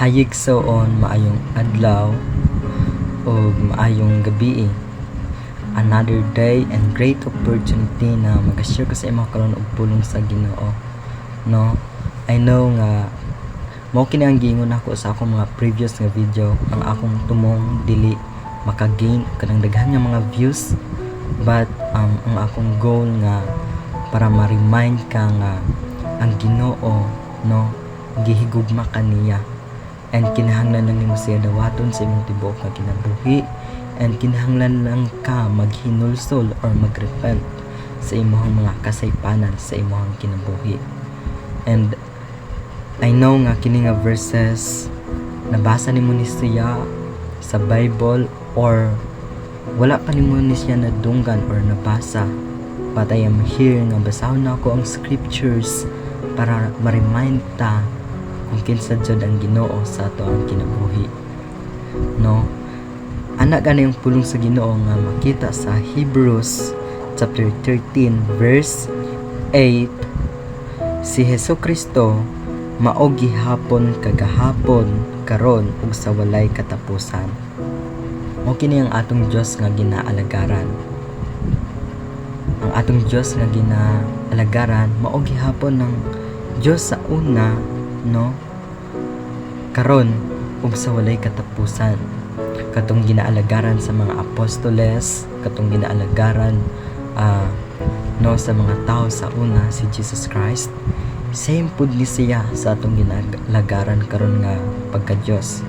Hayig soon maayong adlaw o maayong gabi. Another day and great opportunity na mag-share ko sa imo karon og pulong sa Ginoo. No, I know nga mao kini ang giingon ako sa akong mga previous nga video, ang akong tumong dili maka-gain kanang daghan nga mga views, but ang akong goal nga para ma-remind ka nga ang Ginoo, no, gihigugma kaniya. And kinahanglan lang nimo siya dawaton sa imong tibuok nga kinabuhi, and kinahanglan lang ka maghinulsol or magrepent sa imong mga kasaypanan sa imong kinabuhi. And I know nga kini nga verses nabasa nimo ni siya sa Bible or wala pa nimo ni siya nadunggan or nabasa, but I am here nga basahon na ako ang scriptures para ma-remind ta kung kinsa jud ang Ginoo sa ato ang kinabuhi. No, ana gani yung pulong sa Ginoo nga makita sa Hebrews chapter 13 verse 8. Si Hesukristo mao gihapon kagahapon karon ug sa walay katapusan. Mao kini ang atong Dios nga ginaalagaran. Ang atong Dios nga ginaalagaran mao gihapon ng Dios sa una, no, karon ug sa walay katapusan. Katong ginaalagaran sa mga apostoles, katong ginaalagaran no sa mga tao sa una si Jesus Christ, same pud ni siya sa atong ginaalagaran karon nga pagka-Dios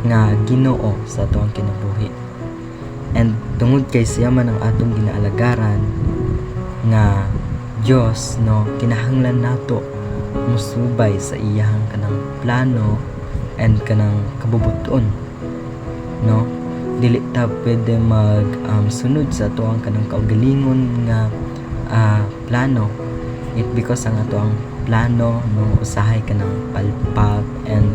nga Ginoo sa atong kinabuhi. And tungod kay siya man ang atong ginaalagaran nga Dios, no, kinahanglan nato musubay sa iyang kanang plano and kanang kabubuton, no. Dili ta pwede mag sunod sa ato ang kanang kaugalingon nga plano, it because ang ato ang plano, no, usahay kanang palpak and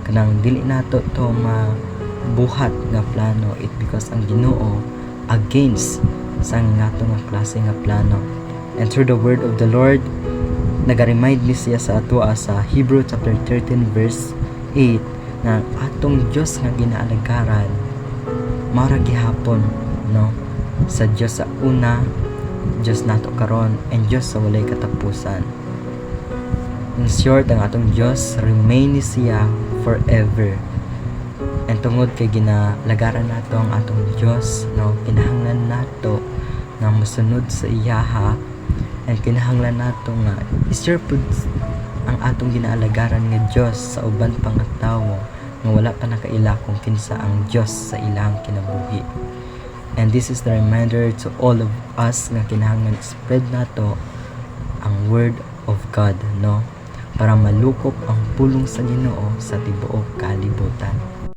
kanang dili nato to mabuhat nga plano, it because ang Ginoo against sa ngato nga klase nga plano. And through the word of the Lord, naga-remind ni siya sa ato sa Hebrew chapter 13 verse 8 na atong Dios nga ginaalagaran mara gihapon, no, sa Dios sa una, Dios nato karon, and Dios sa walay katapusan. In short, ang atong Dios remain ni siya forever. And tungod kay ginalagaran nato ang atong Dios, no, kinahanglan nato nga mosunod sa iyaha. And kinahanglan nato nga i-share pud ang atong ginaalagaran nga Dios sa uban pang nga tawo nga wala pa nakaila kung kinsa ang Dios sa ilang kinabuhi. And this is the reminder to all of us nga kinahanglan spread nato ang word of God, no, para malukop ang pulong sa Ginoo sa tibuok kalibutan.